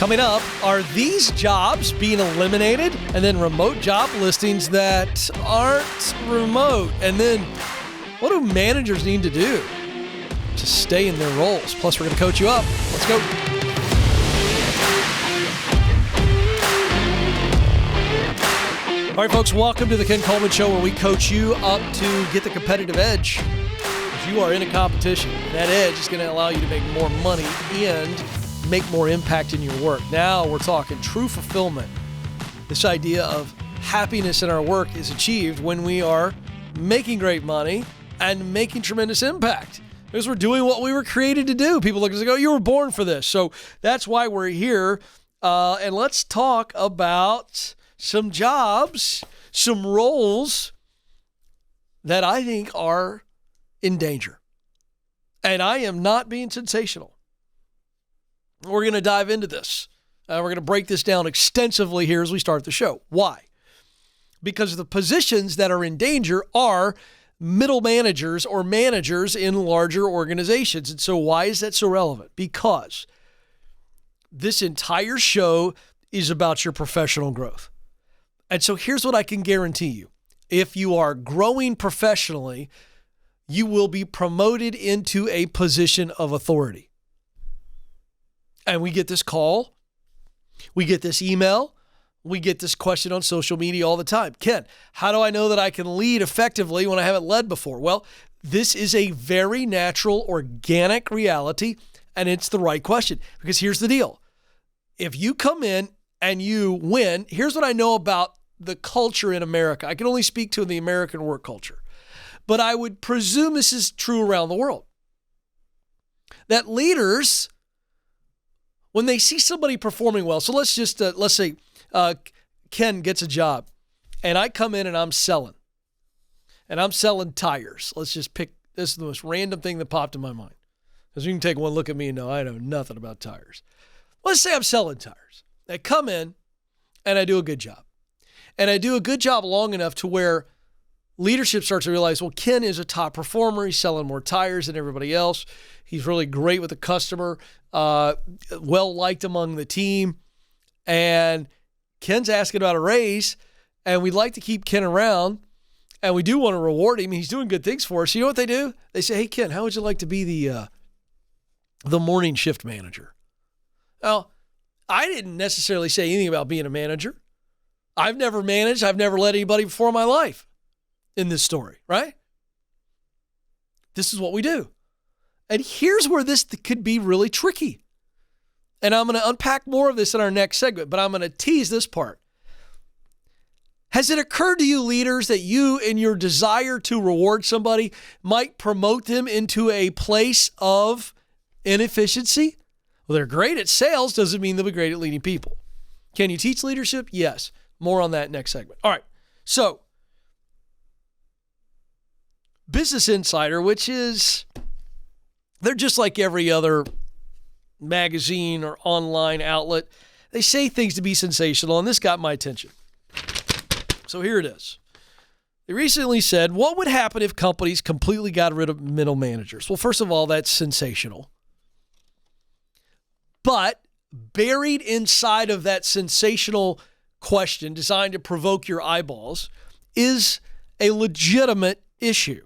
Coming up, are these jobs being eliminated? And then remote job listings that aren't remote. And then what do managers need to do to stay in their roles? Plus, we're going to coach you up. Let's go. All right, folks, welcome to the Ken Coleman Show, where we coach you up to get the competitive edge. Because you are in a competition. That edge is going to allow you to make more money and make more impact in your work. Now we're talking true fulfillment. This idea of happiness in our work is achieved when we are making great money and making tremendous impact. Because we're doing what we were created to do. People look at us and go, you were born for this. So that's why we're here. And let's talk about some jobs, some roles that I think are in danger. And I am not being sensational. We're going to dive into this. We're going to break this down extensively here as we start the show. Why? Because the positions that are in danger are middle managers or managers in larger organizations. And so why is that so relevant? Because this entire show is about your professional growth. And so here's what I can guarantee you. If you are growing professionally, you will be promoted into a position of authority. And we get this call, we get this email, we get this question on social media all the time. Ken, how do I know that I can lead effectively when I haven't led before? Well, this is a very natural, organic reality, and it's the right question. Because here's the deal. If you come in and you win, here's what I know about the culture in America. I can only speak to the American work culture. But I would presume this is true around the world. That leaders, when they see somebody performing well, so let's say Ken gets a job, and I come in and I'm selling tires. Let's just pick, this is the most random thing that popped in my mind. Because you can take one look at me and know I know nothing about tires. Let's say I'm selling tires. I come in and I do a good job. And I do a good job long enough to where leadership starts to realize, well, Ken is a top performer. He's selling more tires than everybody else. He's really great with the customer, well-liked among the team. And Ken's asking about a raise, and we'd like to keep Ken around, and we do want to reward him. He's doing good things for us. You know what they do? They say, hey, Ken, how would you like to be the morning shift manager? Well, I didn't necessarily say anything about being a manager. I've never managed. I've never led anybody before in my life in this story, right? This is what we do. And here's where this could be really tricky. And I'm going to unpack more of this in our next segment, but I'm going to tease this part. Has it occurred to you, leaders, that you, in your desire to reward somebody, might promote them into a place of inefficiency? Well, they're great at sales, doesn't mean they'll be great at leading people. Can you teach leadership? Yes. More on that next segment. All right. So, Business Insider, which is, they're just like every other magazine or online outlet. They say things to be sensational, and this got my attention. So here it is. They recently said, what would happen if companies completely got rid of middle managers? Well, first of all, that's sensational. But buried inside of that sensational question designed to provoke your eyeballs is a legitimate issue.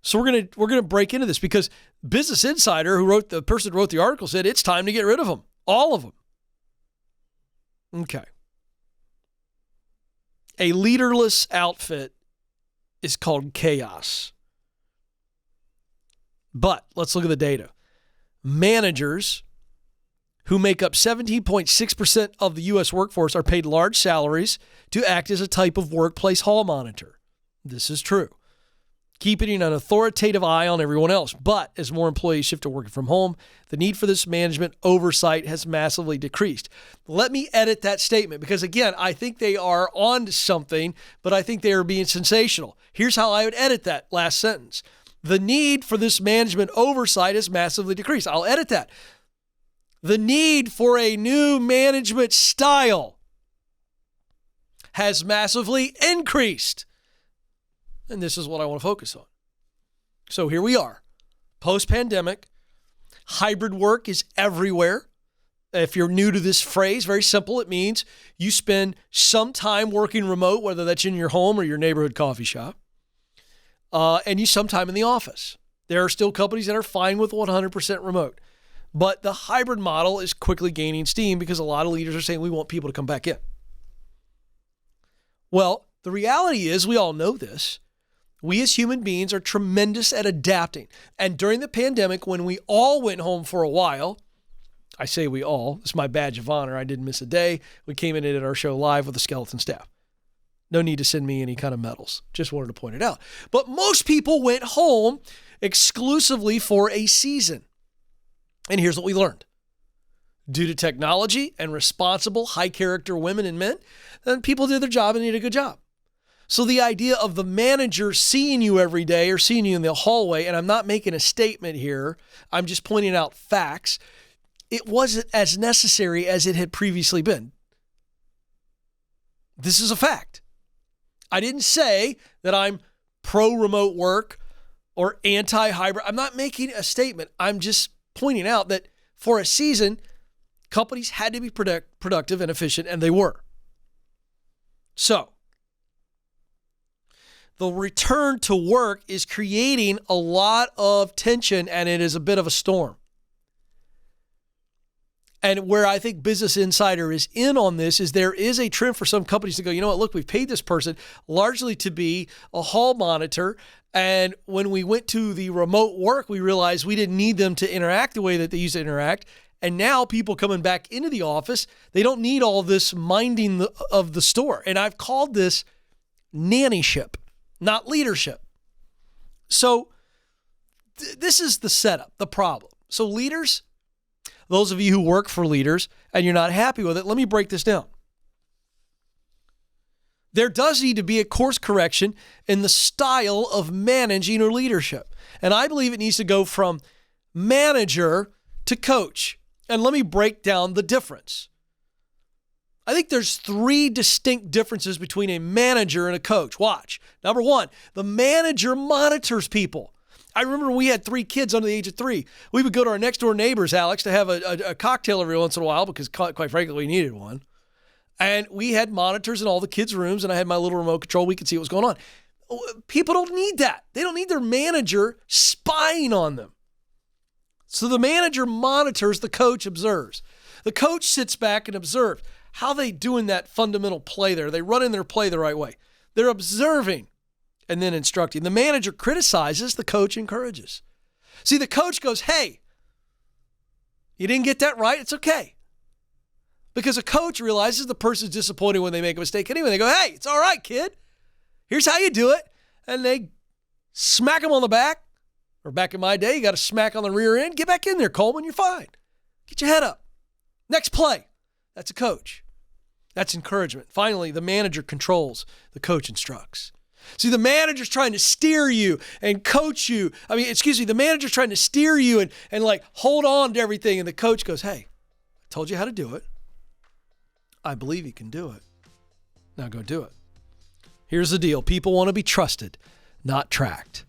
So we're going to break into this because Business Insider, the person who wrote the article, said it's time to get rid of them. All of them. Okay. A leaderless outfit is called chaos. But let's look at the data. Managers who make up 17.6% of the U.S. workforce are paid large salaries to act as a type of workplace hall monitor. This is true. Keeping an authoritative eye on everyone else. But as more employees shift to working from home, the need for this management oversight has massively decreased. Let me edit that statement because, again, I think they are on to something, but I think they are being sensational. Here's how I would edit that last sentence. The need for this management oversight has massively decreased. I'll edit that. The need for a new management style has massively increased. And this is what I want to focus on. So here we are. Post-pandemic, hybrid work is everywhere. If you're new to this phrase, very simple. It means you spend some time working remote, whether that's in your home or your neighborhood coffee shop, and you some time in the office. There are still companies that are fine with 100% remote. But the hybrid model is quickly gaining steam because a lot of leaders are saying we want people to come back in. Well, the reality is, we all know this. We as human beings are tremendous at adapting. And during the pandemic, when we all went home for a while, I say we all, it's my badge of honor. I didn't miss a day. We came in and did our show live with a skeleton staff. No need to send me any kind of medals. Just wanted to point it out. But most people went home exclusively for a season. And here's what we learned. Due to technology and responsible, high-character women and men, then people did their job and did a good job. So the idea of the manager seeing you every day or seeing you in the hallway, and I'm not making a statement here, I'm just pointing out facts, it wasn't as necessary as it had previously been. This is a fact. I didn't say that I'm pro-remote work or anti-hybrid. I'm not making a statement. I'm just pointing out that for a season, companies had to be productive and efficient, and they were. So, the return to work is creating a lot of tension, and it is a bit of a storm. And where I think Business Insider is in on this is there is a trend for some companies to go, you know what, look, we've paid this person largely to be a hall monitor. And when we went to the remote work, we realized we didn't need them to interact the way that they used to interact. And now people coming back into the office, they don't need all this minding of the store. And I've called this nannyship, not leadership. So this is the setup, the problem. So leaders, those of you who work for leaders and you're not happy with it, let me break this down. There does need to be a course correction in the style of managing or leadership. And I believe it needs to go from manager to coach. And let me break down the difference. I think there's 3 distinct differences between a manager and a coach. Watch. Number 1, the manager monitors people. I remember we had 3 kids under the age of 3. We would go to our next door neighbors, Alex, to have a cocktail every once in a while because quite frankly, we needed one. And we had monitors in all the kids' rooms, and I had my little remote control. We could see what was going on. People don't need that. They don't need their manager spying on them. So the manager monitors, the coach observes. The coach sits back and observes. How are they doing that fundamental play there? Are they running their play the right way? They're observing and then instructing. The manager criticizes, the coach encourages. See, the coach goes, hey, you didn't get that right? It's okay. Because a coach realizes the person's disappointed when they make a mistake anyway. They go, hey, it's all right, kid. Here's how you do it. And they smack them on the back. Or back in my day, you got to smack on the rear end. Get back in there, Coleman. You're fine. Get your head up. Next play. That's a coach. That's encouragement. Finally, the manager controls. The coach instructs. See, the manager's trying to steer you and coach you. The manager's trying to steer you and like hold on to everything. And the coach goes, hey, I told you how to do it. I believe you can do it. Now go do it. Here's the deal. People want to be trusted, not tracked.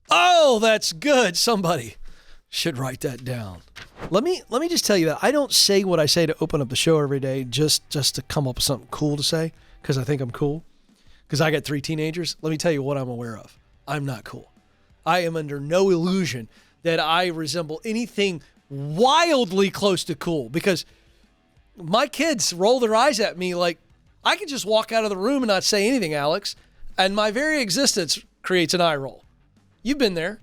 Oh, that's good. Somebody should write that down. Let me just tell you that I don't say what I say to open up the show every day just to come up with something cool to say because I think I'm cool. Because I got 3 teenagers. Let me tell you what I'm aware of. I'm not cool. I am under no illusion that I resemble anything wildly close to cool because my kids roll their eyes at me like I could just walk out of the room and not say anything, Alex, and my very existence creates an eye roll. You've been there.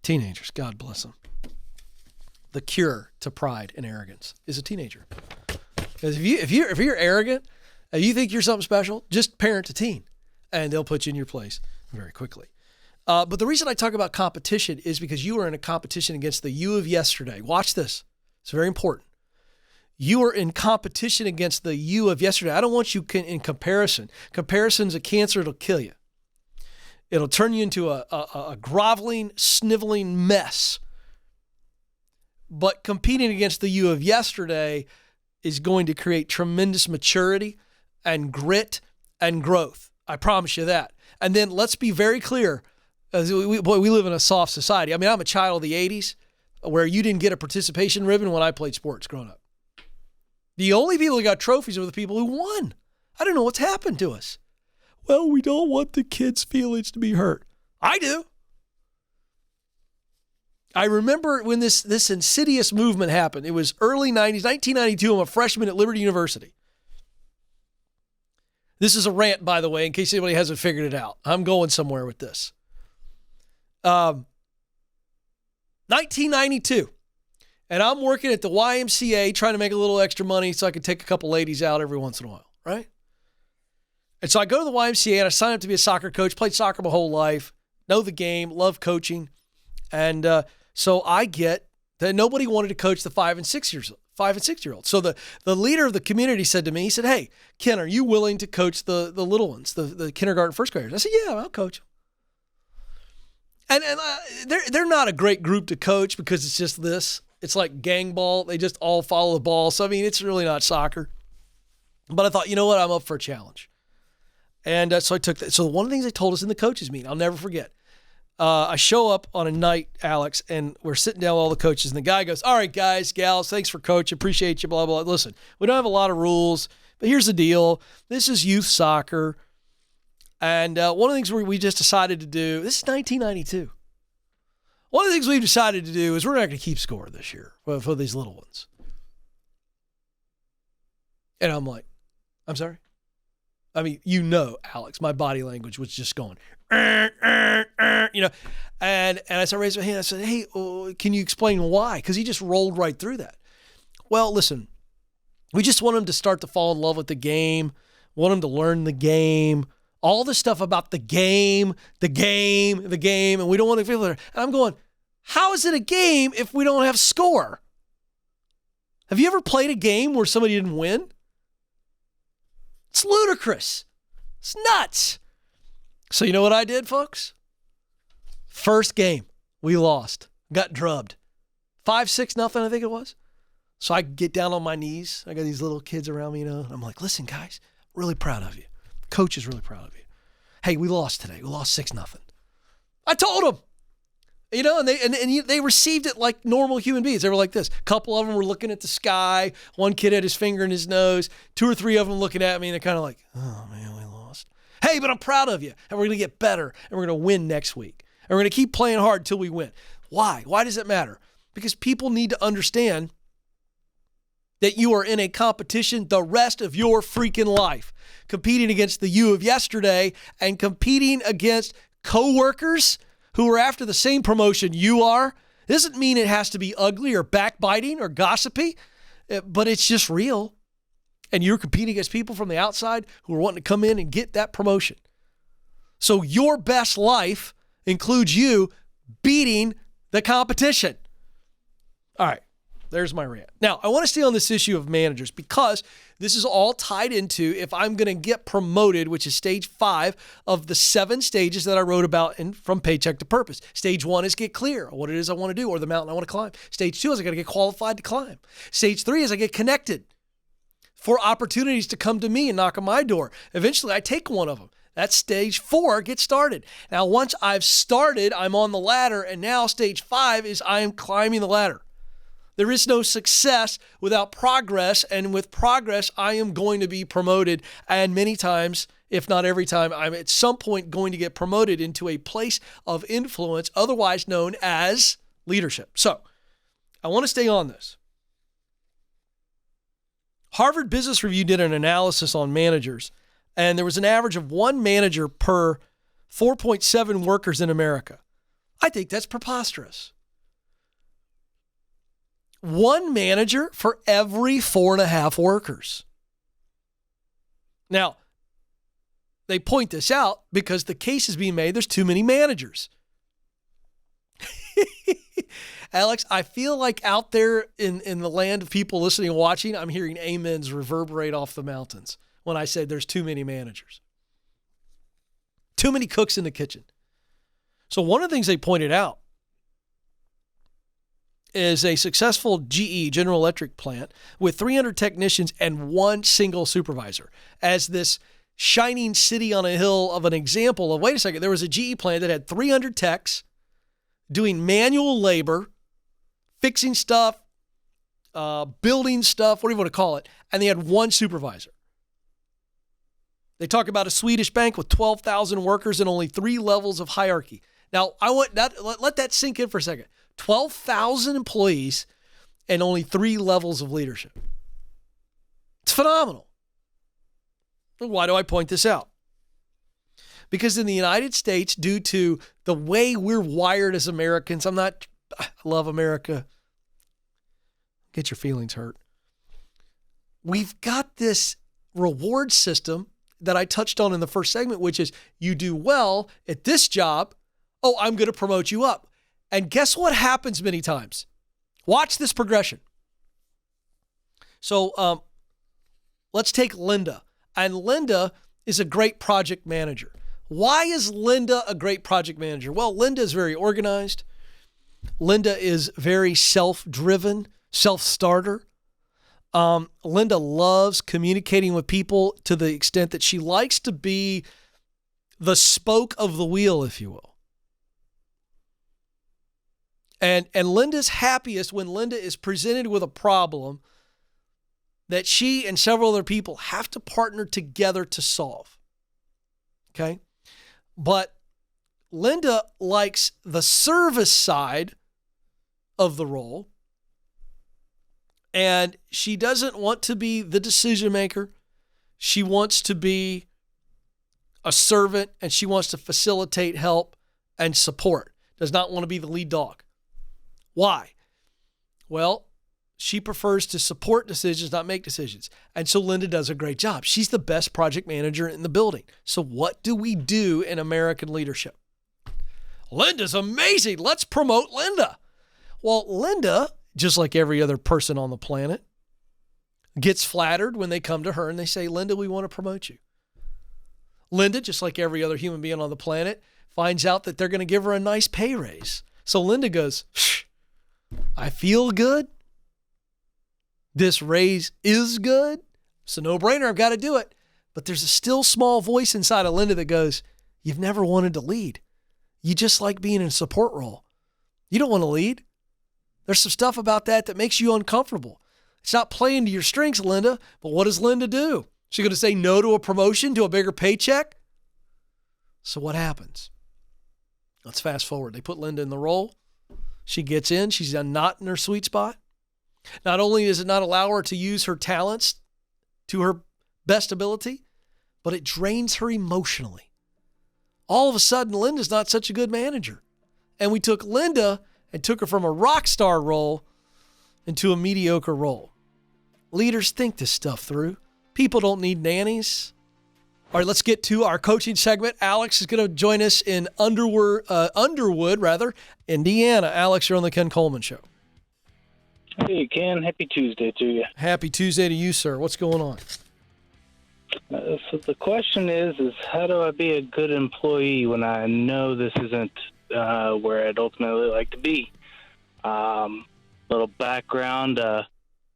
Teenagers, God bless them. The cure to pride and arrogance is a teenager. Because if you're arrogant and you think you're something special, just parent a teen, and they'll put you in your place very quickly. But the reason I talk about competition is because you are in a competition against the you of yesterday. Watch this. It's very important. You are in competition against the you of yesterday. I don't want you in comparison. Comparison's a cancer. It'll kill you. It'll turn you into a groveling, sniveling mess. But competing against the you of yesterday is going to create tremendous maturity and grit and growth. I promise you that. And then let's be very clear. We live in a soft society. I'm a child of the 80s. where you didn't get a participation ribbon when I played sports growing up. The only people who got trophies were the people who won. I don't know what's happened to us. Well, we don't want the kids' feelings to be hurt. I do. I remember when this insidious movement happened. It was early 90s, 1992. I'm a freshman at Liberty University. This is a rant, by the way, in case anybody hasn't figured it out. I'm going somewhere with this. 1992. And I'm working at the YMCA trying to make a little extra money so I can take a couple ladies out every once in a while, right? And so I go to the YMCA and I sign up to be a soccer coach, played soccer my whole life, know the game, love coaching. And so I get that nobody wanted to coach the 5 and 6 year olds. So the leader of the community said to me, he said, "Hey, Ken, are you willing to coach the little ones, the kindergarten, first graders?" I said, "Yeah, I'll coach them." And they're not a great group to coach because it's just this. It's like gang ball. They just all follow the ball. So, I mean, it's really not soccer. But I thought, you know what? I'm up for a challenge. And so I took that. So one of the things they told us in the coaches meeting, I'll never forget. I show up on a night, Alex, and we're sitting down with all the coaches. And the guy goes, "All right, guys, gals, thanks for coaching. Appreciate you, blah, blah, blah. Listen, we don't have a lot of rules, but here's the deal. This is youth soccer. And one of the things we just decided to do, this is 1992. One of the things we've decided to do is we're not going to keep score this year for these little ones." And I'm like, "I'm sorry?" I mean, Alex, my body language was just going, and I started raising my hand. I said, "Hey, can you explain why?" Because he just rolled right through that. Well, listen, we just want them to start to fall in love with the game, want them to learn the game, all the stuff about the game, and we don't want to feel there. And I'm going, how is it a game if we don't have score? Have you ever played a game where somebody didn't win? It's ludicrous. It's nuts. So you know what I did, folks? First game, we lost. Got drubbed. 5-6-0, I think it was. So I get down on my knees. I got these little kids around me, and I'm like, "Listen, guys, really proud of you. Coach is really proud of you. Hey, we lost today. We lost 6-0. I told them, and they received it like normal human beings. They were like this. A couple of them were looking at the sky. One kid had his finger in his nose. 2 or 3 of them looking at me, and they're kind of like, "Oh, man, we lost. Hey, but I'm proud of you, and we're going to get better, and we're going to win next week. And we're going to keep playing hard until we win." Why? Why does it matter? Because people need to understand that you are in a competition the rest of your freaking life, competing against the you of yesterday and competing against coworkers who are after the same promotion you are. Doesn't mean it has to be ugly or backbiting or gossipy, but it's just real. And you're competing against people from the outside who are wanting to come in and get that promotion. So your best life includes you beating the competition. All right. There's my rant. Now, I want to stay on this issue of managers because this is all tied into if I'm going to get promoted, which is stage 5 of the 7 stages that I wrote about from Paycheck to Purpose. Stage 1 is get clear on what it is I want to do or the mountain I want to climb. Stage 2 is I got to get qualified to climb. Stage 3 is I get connected for opportunities to come to me and knock on my door. Eventually, I take one of them. That's stage 4, get started. Now, once I've started, I'm on the ladder, and now stage 5 is I am climbing the ladder. There is no success without progress, and with progress, I am going to be promoted. And many times, if not every time, I'm at some point going to get promoted into a place of influence, otherwise known as leadership. So, I want to stay on this. Harvard Business Review did an analysis on managers, and there was an average of 1 manager per 4.7 workers in America. I think that's preposterous. 1 manager for every 4.5 workers. Now, they point this out because the case is being made there's too many managers. Alex, I feel like out there in the land of people listening and watching, I'm hearing amens reverberate off the mountains when I say there's too many managers. Too many cooks in the kitchen. So one of the things they pointed out is a successful GE, General Electric plant, with 300 technicians and 1 single supervisor as this shining city on a hill of an example of, wait a second, there was a GE plant that had 300 techs doing manual labor, fixing stuff, building stuff, what do you want to call it, and they had one supervisor. They talk about a Swedish bank with 12,000 workers and only 3 levels of hierarchy. Now, I want that. Let that sink in for a second. 12,000 employees and only 3 levels of leadership. It's phenomenal. Why do I point this out? Because in the United States, due to the way we're wired as Americans, I love America. Get your feelings hurt. We've got this reward system that I touched on in the first segment, which is you do well at this job. Oh, I'm going to promote you up. And guess what happens many times? Watch this progression. So let's take Linda. And Linda is a great project manager. Why is Linda a great project manager? Well, Linda is very organized. Linda is very self-driven, self-starter. Linda loves communicating with people to the extent that she likes to be the spoke of the wheel, if you will. And Linda's happiest when Linda is presented with a problem that she and several other people have to partner together to solve. Okay? But Linda likes the service side of the role. And she doesn't want to be the decision maker. She wants to be a servant, and she wants to facilitate help and support. Does not want to be the lead dog. Why? Well, she prefers to support decisions, not make decisions. And so Linda does a great job. She's the best project manager in the building. So what do we do in American leadership? Linda's amazing. Let's promote Linda. Well, Linda, just like every other person on the planet, gets flattered when they come to her and they say, Linda, we want to promote you. Linda, just like every other human being on the planet, finds out that they're going to give her a nice pay raise. So Linda goes, I feel good. This raise is good. It's a no-brainer. I've got to do it. But there's a still small voice inside of Linda that goes, you've never wanted to lead. You just like being in a support role. You don't want to lead. There's some stuff about that makes you uncomfortable. It's not playing to your strengths, Linda. But what does Linda do? She's going to say no to a promotion, to a bigger paycheck? So what happens? Let's fast forward. They put Linda in the role. She gets in. She's not in her sweet spot. Not only does it not allow her to use her talents to her best ability, but it drains her emotionally. All of a sudden, Linda's not such a good manager. And we took Linda and took her from a rock star role into a mediocre role. Leaders, think this stuff through. People don't need nannies. All right, let's get to our coaching segment. Alex is going to join us in Underwood, Indiana. Alex, you're on the Ken Coleman Show. Hey, Ken. Happy Tuesday to you. Happy Tuesday to you, sir. What's going on? So the question is how do I be a good employee when I know this isn't where I'd ultimately like to be? Little background.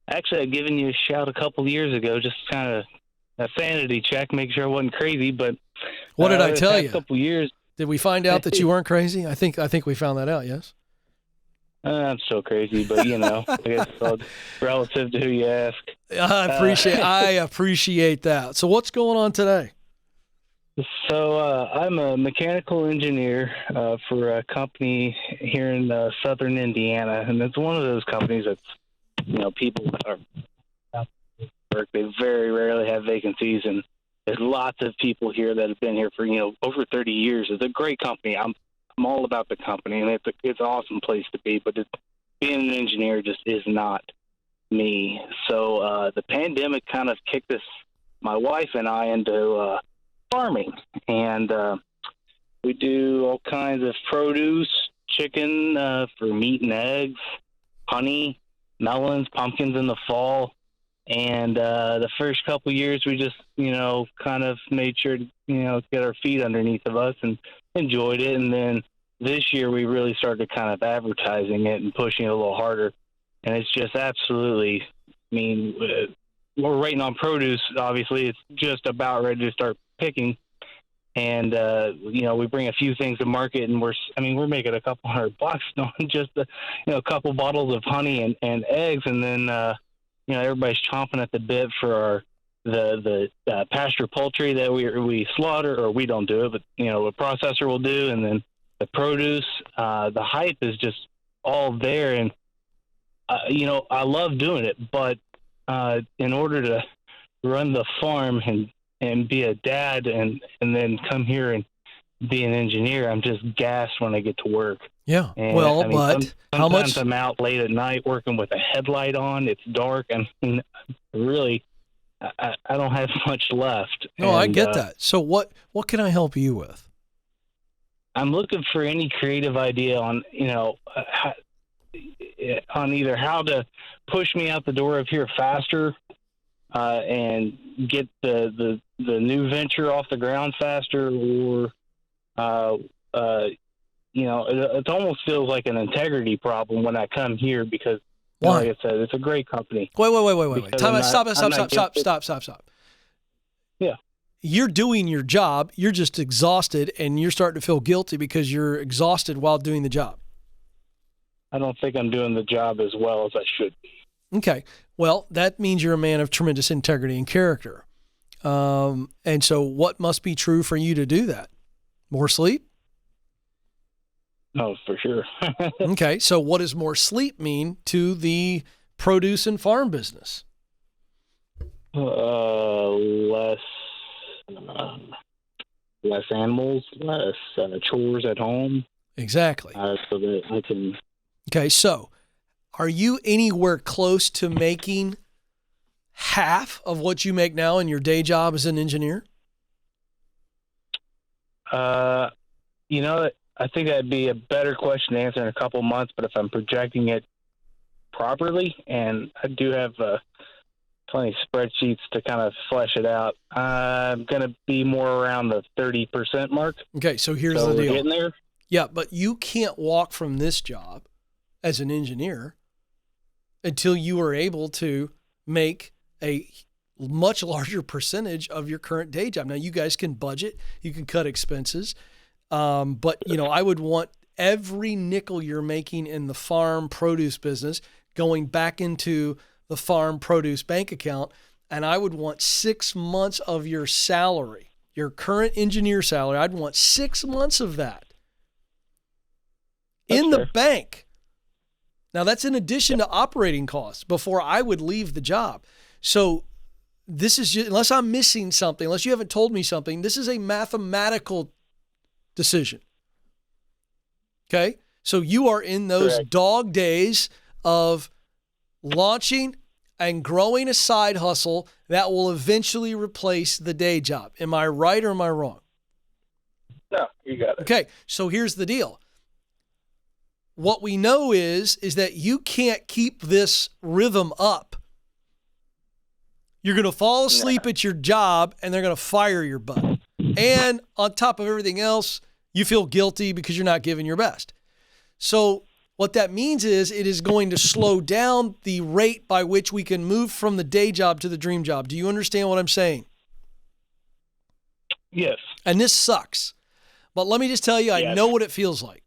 Actually, I'd given you a shout a couple years ago, just kind of a sanity check, make sure I wasn't crazy. But what did I tell you? A couple years. Did we find out that you weren't crazy? I think we found that out. Yes. I'm still crazy, but I guess it's all relative to who you ask. I appreciate that. So what's going on today? So I'm a mechanical engineer for a company here in southern Indiana, and it's one of those companies that's, people are work. They very rarely have vacancies, and there's lots of people here that have been here for over 30 years. It's a great company. I'm all about the company, and it's an awesome place to be, but being an engineer just is not me. So the pandemic kind of kicked my wife and I, into farming, and we do all kinds of produce, chicken for meat and eggs, honey, melons, pumpkins in the fall. And the first couple of years, we just, kind of made sure to, get our feet underneath of us and enjoyed it. And then this year, we really started kind of advertising it and pushing it a little harder. And it's just absolutely, we're waiting on produce. Obviously, it's just about ready to start picking. And we bring a few things to market, and we're making a couple $100 on just a couple bottles of honey and eggs, and then everybody's chomping at the bit for the pasture poultry that we slaughter, or we don't do it, but a processor will do, and then the produce. The hype is just all there, and I love doing it, but in order to run the farm and be a dad and then come here and be an engineer, I'm just gassed when I get to work. Yeah. And, well, but how much? Sometimes I'm out late at night working with a headlight on. It's dark. I mean, really, I don't have much left. No, I get that. So what can I help you with? I'm looking for any creative idea on, on either how to push me out the door of here faster and get the new venture off the ground faster, or it almost feels like an integrity problem when I come here, because why? Like I said, it's a great company. Wait. Stop. Yeah. You're doing your job. You're just exhausted, and you're starting to feel guilty because you're exhausted while doing the job. I don't think I'm doing the job as well as I should be. Okay. Well, that means you're a man of tremendous integrity and character. And so what must be true for you to do that? More sleep? Oh, for sure. Okay. So what does more sleep mean to the produce and farm business? Less animals, less chores at home. Exactly. So that I can. Okay. So are you anywhere close to making half of what you make now in your day job as an engineer? I think that'd be a better question to answer in a couple months, but if I'm projecting it properly, and I do have plenty of spreadsheets to kind of flesh it out, I'm going to be more around the 30% mark. Okay, so here's the deal. We're getting there. Yeah, but you can't walk from this job as an engineer until you are able to make a much larger percentage of your current day job. Now, you guys can budget, you can cut expenses, but I would want every nickel you're making in the farm produce business going back into the farm produce bank account, and I would want 6 months of your salary, your current engineer salary. I'd want 6 months of that in the bank. Now, that's in addition to operating costs before I would leave the job. So this is just, unless I'm missing something, unless you haven't told me something, this is a mathematical decision. Okay? So you are in those dog days of launching and growing a side hustle that will eventually replace the day job. Am I right or am I wrong? No, you got it. Okay, so here's the deal. What we know is that you can't keep this rhythm up. You're going to fall asleep at your job and they're going to fire your butt. And on top of everything else, you feel guilty because you're not giving your best. So what that means is it is going to slow down the rate by which we can move from the day job to the dream job. Do you understand what I'm saying? Yes. And this sucks. But let me just tell you, I know what it feels like.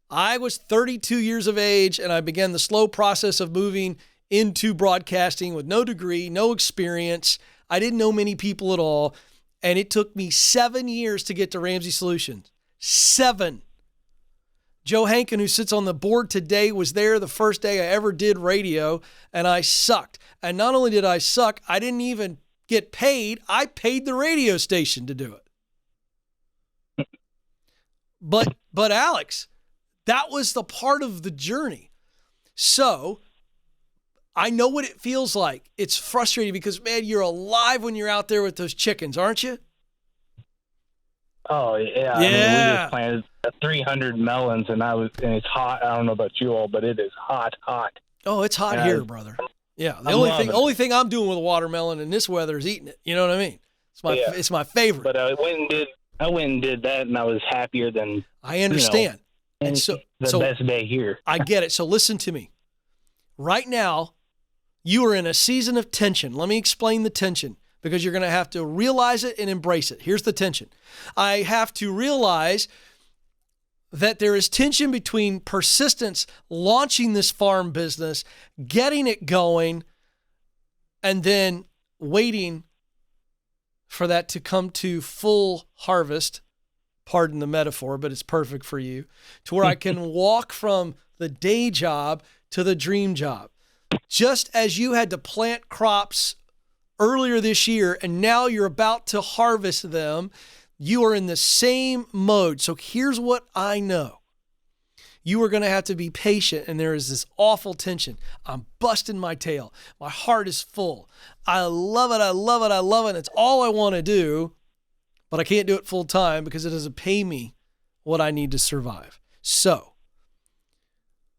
I was 32 years of age and I began the slow process of moving into broadcasting with no degree, no experience. I didn't know many people at all. And it took me 7 years to get to Ramsey Solutions. 7. Joe Hankin, who sits on the board today, was there the first day I ever did radio, and I sucked. And not only did I suck, I didn't even get paid. I paid the radio station to do it. But Alex, that was the part of the journey. So I know what it feels like. It's frustrating because, man, you're alive when you're out there with those chickens, aren't you? Oh, yeah. Yeah. I mean, we just planted 300 melons, and it's hot. I don't know about you all, but it is hot. Oh, it's hot here, brother. Yeah. The only thing I'm doing with a watermelon in this weather is eating it. You know what I mean? It's my favorite. But I went and did that, and I was happier than I understand. And so the best day here. I get it. So listen to me. Right now, you are in a season of tension. Let me explain the tension. because you're going to have to realize it and embrace it. Here's the tension. I have to realize that there is tension between persistence, launching this farm business, getting it going, and then waiting for that to come to full harvest. Pardon the metaphor, but it's perfect for you, to where I can walk from the day job to the dream job. Just as you had to plant crops earlier this year and now you're about to harvest them, you are in the same mode. So here's what I know. You are going to have to be patient, and there is this awful tension. I'm busting my tail. My heart is full. I love it. I love it. I love it. It's all I want to do, but I can't do it full time because it doesn't pay me what I need to survive. So,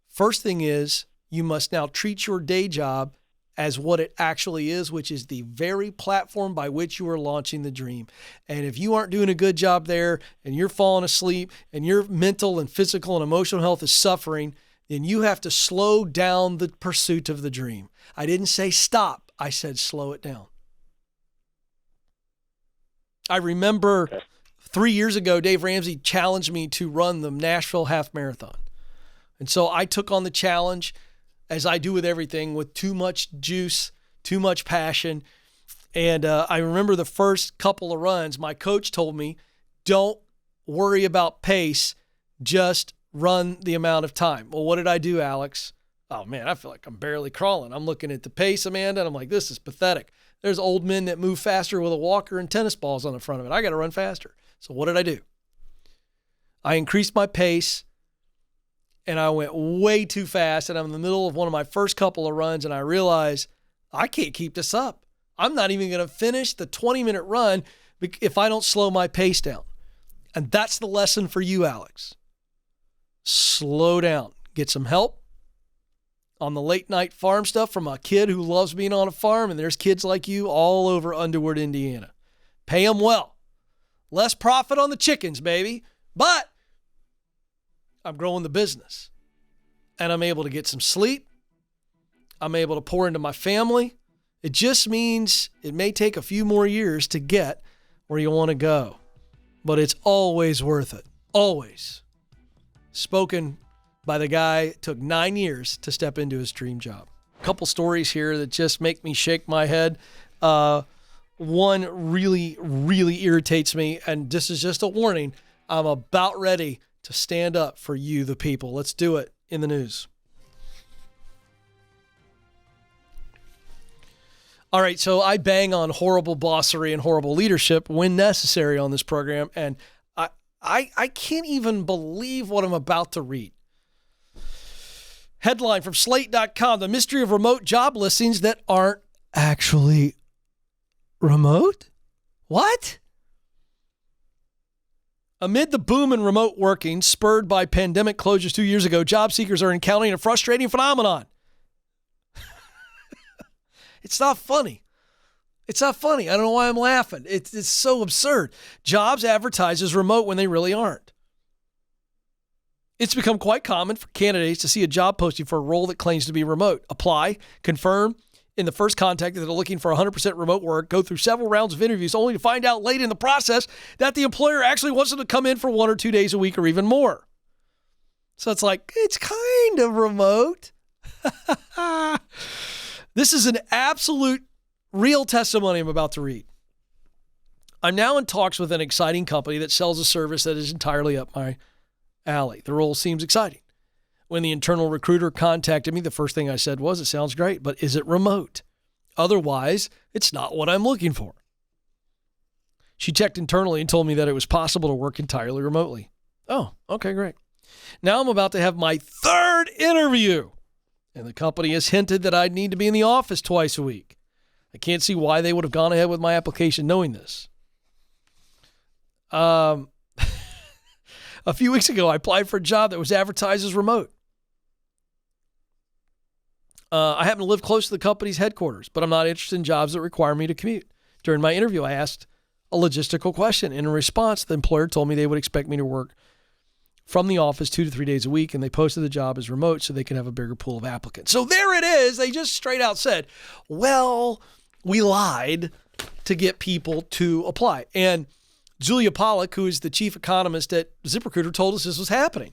first thing is, you must now treat your day job as what it actually is, which is the very platform by which you are launching the dream. And if you aren't doing a good job there and you're falling asleep and your mental and physical and emotional health is suffering, then you have to slow down the pursuit of the dream. I didn't say stop. I said slow it down. I remember 3 years ago, Dave Ramsey challenged me to run the Nashville Half Marathon. And so I took on the challenge, as I do with everything, with too much juice, too much passion. And I remember the first couple of runs, my coach told me, don't worry about pace, just run the amount of time. Well, what did I do, Alex? Oh, man, I feel like I'm barely crawling. I'm looking at the pace, Amanda, and I'm like, this is pathetic. There's old men that move faster with a walker and tennis balls on the front of it. I got to run faster. So what did I do? I increased my pace, and I went way too fast, and I'm in the middle of one of my first couple of runs, and I realized I can't keep this up. I'm not even going to finish the 20-minute run if I don't slow my pace down. And that's the lesson for you, Alex. Slow down. Get some help on the late-night farm stuff from a kid who loves being on a farm, and there's kids like you all over Underwood, Indiana. Pay them well. Less profit on the chickens, baby, but I'm growing the business, and I'm able to get some sleep. I'm able to pour into my family. It just means it may take a few more years to get where you want to go, but it's always worth it. Always. Spoken by the guy it took 9 years to step into his dream job. A couple stories here that just make me shake my head. One really, really irritates me, and this is just a warning. I'm about ready to stand up for you, the people. Let's do it in the news. All right, so I bang on horrible bossery and horrible leadership when necessary on this program, and I can't even believe what I'm about to read. Headline from Slate.com, the mystery of remote job listings that aren't actually remote? What? Amid the boom in remote working spurred by pandemic closures 2 years ago, job seekers are encountering a frustrating phenomenon. It's not funny. It's not funny. I don't know why I'm laughing. It's so absurd. Jobs advertised as remote when they really aren't. It's become quite common for candidates to see a job posting for a role that claims to be remote. Apply, confirm in the first contact that they're looking for 100% remote work, go through several rounds of interviews only to find out late in the process that the employer actually wants them to come in for 1 or 2 days a week or even more. So it's like, it's kind of remote. This is an absolute real testimony I'm about to read. I'm now in talks with an exciting company that sells a service that is entirely up my alley. The role seems exciting. When the internal recruiter contacted me, the first thing I said was, it sounds great, but is it remote? Otherwise, it's not what I'm looking for. She checked internally and told me that it was possible to work entirely remotely. Oh, okay, great. Now I'm about to have my third interview, and the company has hinted that I'd need to be in the office twice a week. I can't see why they would have gone ahead with my application knowing this. A few weeks ago, I applied for a job that was advertised as remote. I happen to live close to the company's headquarters, but I'm not interested in jobs that require me to commute. During my interview, I asked a logistical question. In response, the employer told me they would expect me to work from the office 2 to 3 days a week, and they posted the job as remote so they could have a bigger pool of applicants. So there it is. They just straight out said, well, we lied. to get people to apply. And Julia Pollack, who is the chief economist at ZipRecruiter, told us this was happening.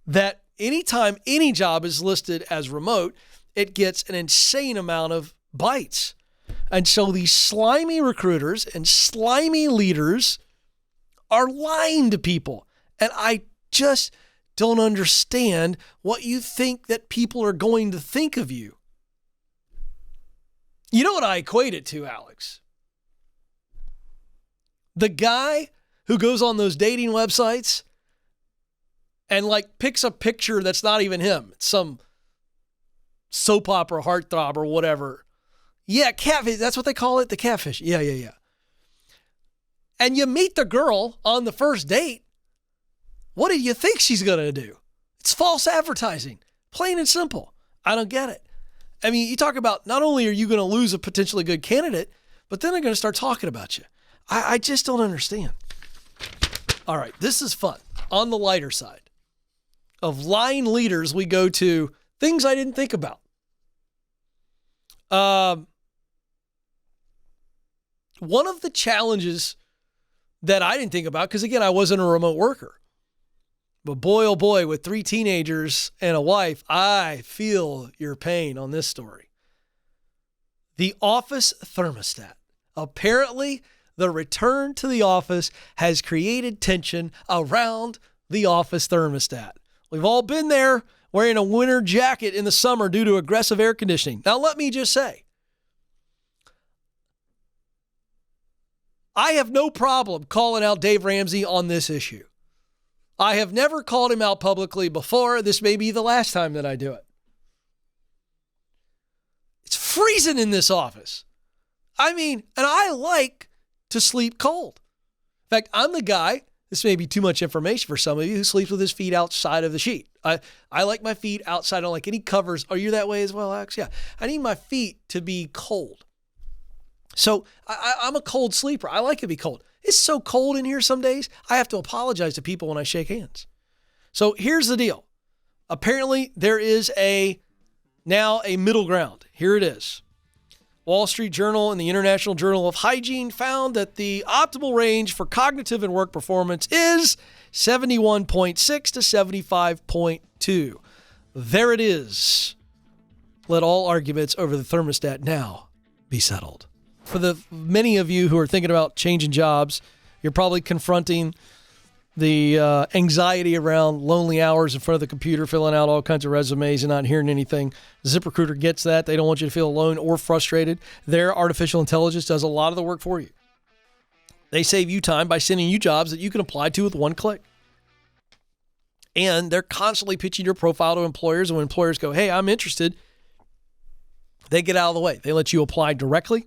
That anytime any job is listed as remote, it gets an insane amount of bites. And so these slimy recruiters and slimy leaders are lying to people. And I just don't understand what you think that people are going to think of you. You know what I equate it to, Alex? The guy who goes on those dating websites and like picks a picture that's not even him. It's some soap opera heartthrob or whatever. Yeah, catfish. That's what they call it, the catfish. Yeah. And you meet the girl on the first date. What do you think she's going to do? It's false advertising, plain and simple. I don't get it. I mean, you talk about not only are you going to lose a potentially good candidate, but then they're going to start talking about you. I just don't understand. All right, this is fun. On the lighter side of lying leaders, we go to things I didn't think about. One of the challenges that I didn't think about, because again, I wasn't a remote worker, but boy, oh boy, with 3 teenagers and a wife, I feel your pain on this story. The Office Thermostat. Apparently, the return to the office has created tension around the Office Thermostat. We've all been there wearing a winter jacket in the summer due to aggressive air conditioning. Now, let me just say, I have no problem calling out Dave Ramsey on this issue. I have never called him out publicly before. This may be the last time that I do it. It's freezing in this office. I mean, and I like to sleep cold. In fact, I'm the guy, this may be too much information for some of you, who sleeps with his feet outside of the sheet. I like my feet outside. I don't like any covers. Are you that way as well, Alex? Yeah. I need my feet to be cold. So I'm a cold sleeper. I like to be cold. It's so cold in here some days, I have to apologize to people when I shake hands. So here's the deal. Apparently, there is now a middle ground. Here it is. Wall Street Journal and the International Journal of Hygiene found that the optimal range for cognitive and work performance is 71.6 to 75.2. There it is. Let all arguments over the thermostat now be settled. For the many of you who are thinking about changing jobs, you're probably confronting the anxiety around lonely hours in front of the computer, filling out all kinds of resumes and not hearing anything. ZipRecruiter gets that. They don't want you to feel alone or frustrated. Their artificial intelligence does a lot of the work for you. They save you time by sending you jobs that you can apply to with one click. And they're constantly pitching your profile to employers. And when employers go, hey, I'm interested, they get out of the way. They let you apply directly,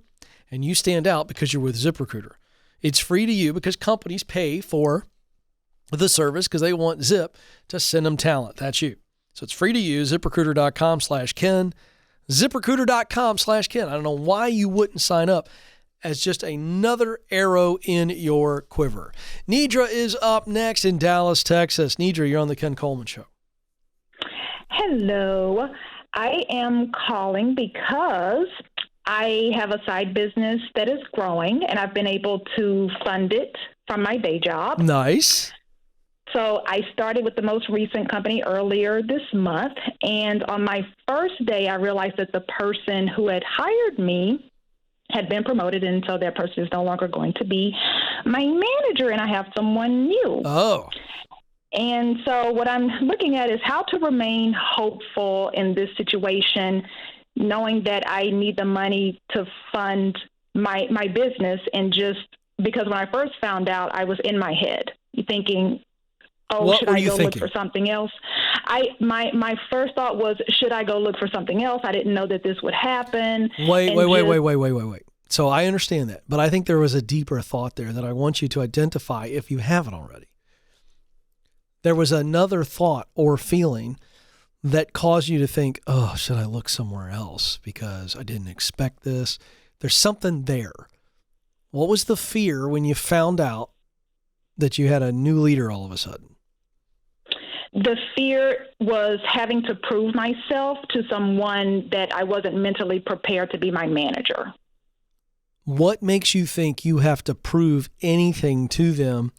and you stand out because you're with ZipRecruiter. It's free to you because companies pay for the service because they want Zip to send them talent. That's you. So it's free to use. ZipRecruiter.com/Ken. ZipRecruiter.com/Ken. I don't know why you wouldn't sign up as just another arrow in your quiver. Nidra is up next in Dallas, Texas. Nidra, you're on the Ken Coleman Show. Hello. I am calling because I have a side business that is growing, and I've been able to fund it from my day job. Nice. So I started with the most recent company earlier this month, and on my first day, I realized that the person who had hired me had been promoted, and so that person is no longer going to be my manager, and I have someone new. Oh. And so what I'm looking at is how to remain hopeful in this situation, knowing that I need the money to fund my business, and just because when I first found out, I was in my head thinking, should I go look for something else? My first thought was, should I go look for something else? I didn't know that this would happen. Wait. So I understand that, but I think there was a deeper thought there that I want you to identify if you haven't already. There was another thought or feeling that caused you to think, should I look somewhere else because I didn't expect this? There's something there. What was the fear when you found out that you had a new leader all of a sudden? The fear was having to prove myself to someone that I wasn't mentally prepared to be my manager. What makes you think you have to prove anything to them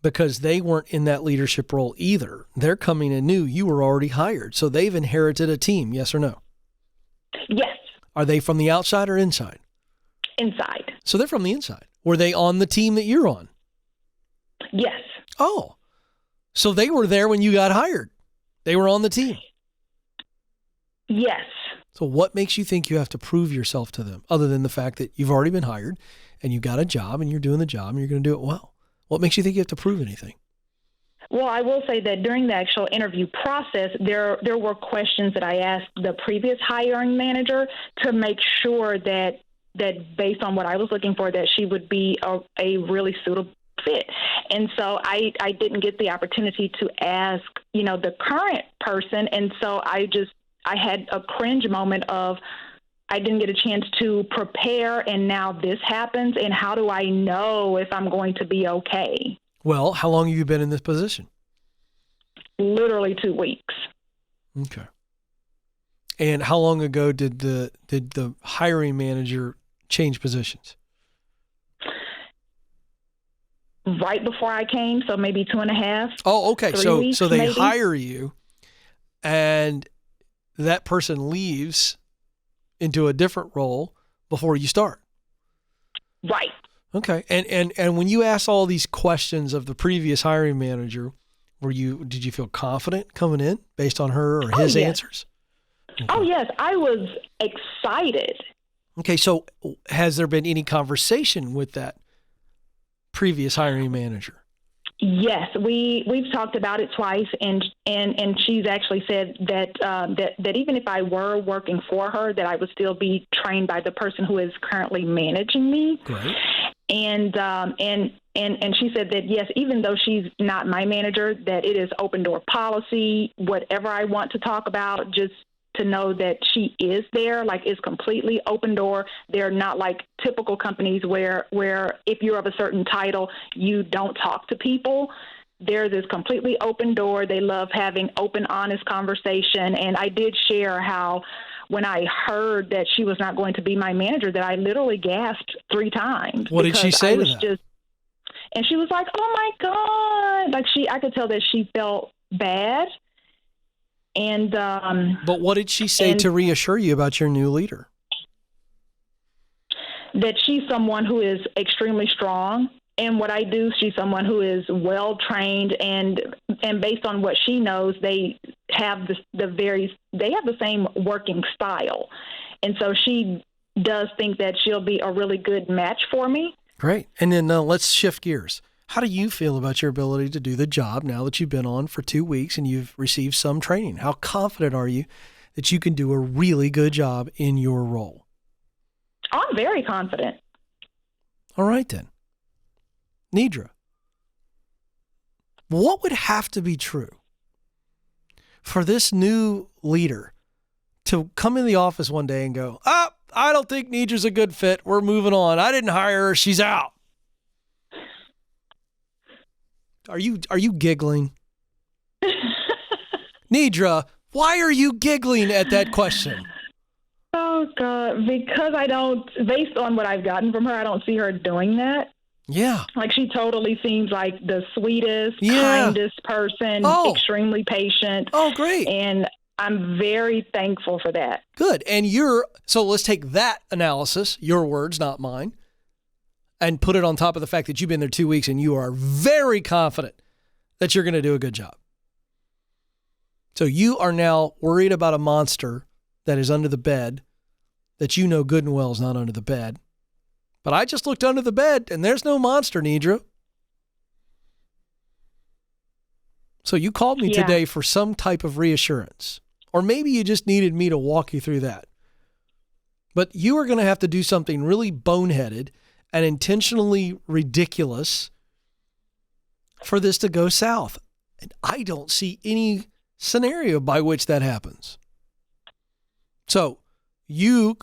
because they weren't in that leadership role either? They're coming in new. You were already hired. So they've inherited a team, yes or no? Yes. Are they from the outside or inside? Inside. So they're from the inside. Were they on the team that you're on? Yes. Oh, so they were there when you got hired. They were on the team. Yes. So what makes you think you have to prove yourself to them other than the fact that you've already been hired and you got a job and you're doing the job and you're going to do it well? What makes you think you have to prove anything? Well, I will say that during the actual interview process, there were questions that I asked the previous hiring manager to make sure that based on what I was looking for, that she would be a really suitable fit. And so I didn't get the opportunity to ask, the current person. And so I had a cringe moment of I didn't get a chance to prepare, and now this happens. And how do I know if I'm going to be okay? Well, how long have you been in this position? Literally 2 weeks. Okay. And how long ago did the hiring manager change positions? Right before I came, so maybe 2.5. Oh, okay. 3 weeks, so they maybe. hire you, and that person leaves into a different role before you start. Right. Okay. And when you asked all these questions of the previous hiring manager, did you feel confident coming in based on her or his answers? Okay. Oh, yes. I was excited. Okay. So has there been any conversation with that previous hiring manager? Yes, we've talked about it twice, and she's actually said that even if I were working for her, that I would still be trained by the person who is currently managing me. Great. And she said that yes, even though she's not my manager, that it is open door policy. Whatever I want to talk about, just to know that she is there, like it's completely open door. They're not like typical companies where if you're of a certain title, you don't talk to people. There's this completely open door. They love having open, honest conversation. And I did share how when I heard that she was not going to be my manager, that I literally gasped 3 times. What did she say to that? And she was like, "Oh my God." Like I could tell that she felt bad. And but what did she say to reassure you about your new leader? That she's someone who is extremely strong. And what I do, she's someone who is well trained, and based on what she knows, they have the same working style. And so she does think that she'll be a really good match for me. Great. And then let's shift gears. How do you feel about your ability to do the job now that you've been on for 2 weeks and you've received some training? How confident are you that you can do a really good job in your role? I'm very confident. All right, then. Nidra, what would have to be true for this new leader to come in the office one day and go, I don't think Nidra's a good fit. We're moving on. I didn't hire her. She's out. Are you giggling? Nidra, why are you giggling at that question? Oh, God, because based on what I've gotten from her, I don't see her doing that. Yeah. Like she totally seems like the sweetest, kindest person, extremely patient. Oh, great. And I'm very thankful for that. Good. And so let's take that analysis, your words, not mine, and put it on top of the fact that you've been there 2 weeks and you are very confident that you're going to do a good job. So you are now worried about a monster that is under the bed that you know good and well is not under the bed. But I just looked under the bed and there's no monster, Nidra. So you called me today for some type of reassurance. Or maybe you just needed me to walk you through that. But you are going to have to do something really boneheaded and intentionally ridiculous for this to go south. And I don't see any scenario by which that happens. So you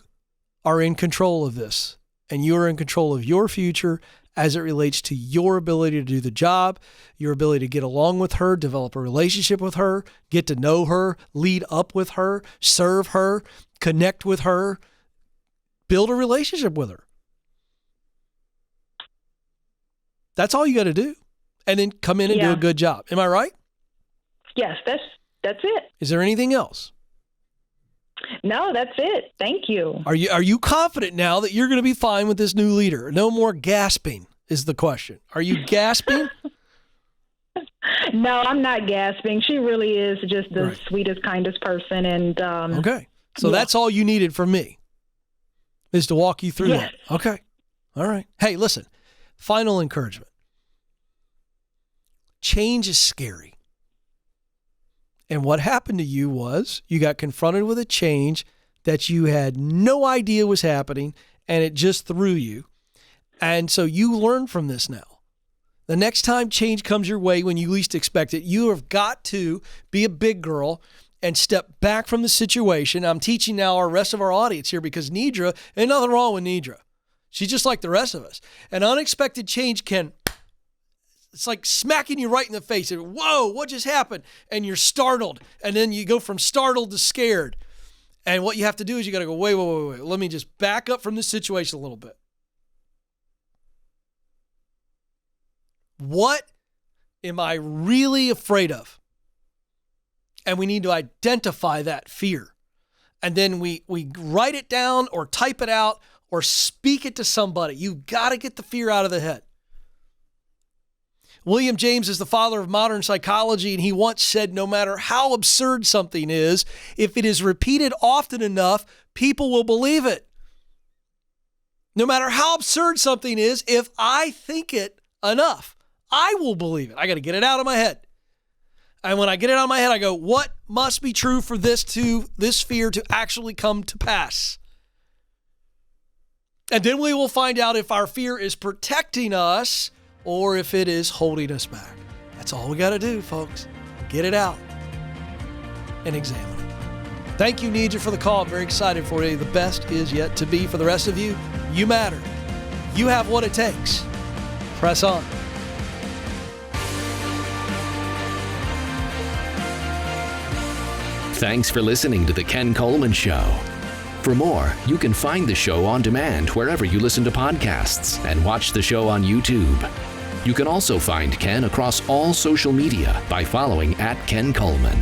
are in control of this, and you are in control of your future as it relates to your ability to do the job, your ability to get along with her, develop a relationship with her, get to know her, lead up with her, serve her, connect with her, build a relationship with her. That's all you got to do. And then come in and do a good job. Am I right? Yes, that's it. Is there anything else? No, that's it. Thank you. Are you confident now that you're going to be fine with this new leader? No more gasping is the question. Are you gasping? No, I'm not gasping. She really is just the sweetest, kindest person. And okay. So that's all you needed from me is to walk you through that. Okay. All right. Hey, listen, final encouragement. Change is scary. And what happened to you was you got confronted with a change that you had no idea was happening, and it just threw you. And so you learn from this now. The next time change comes your way when you least expect it, you have got to be a big girl and step back from the situation. I'm teaching now our rest of our audience here because Nidra, ain't nothing wrong with Nidra. She's just like the rest of us. An unexpected change it's like smacking you right in the face. Whoa, what just happened? And you're startled. And then you go from startled to scared. And what you have to do is you got to go, wait. Let me just back up from this situation a little bit. What am I really afraid of? And we need to identify that fear. And then we write it down or type it out or speak it to somebody. You got to get the fear out of the head. William James is the father of modern psychology, and he once said, no matter how absurd something is, if it is repeated often enough, people will believe it. No matter how absurd something is, if I think it enough, I will believe it. I got to get it out of my head. And when I get it out of my head, I go, what must be true for this fear to actually come to pass? And then we will find out if our fear is protecting us or if it is holding us back. That's all we got to do, folks. Get it out and examine it. Thank you, Nidra, for the call. I'm very excited for you. The best is yet to be. For the rest of you, you matter. You have what it takes. Press on. Thanks for listening to The Ken Coleman Show. For more, you can find the show on demand wherever you listen to podcasts and watch the show on YouTube. You can also find Ken across all social media by following @Ken Coleman.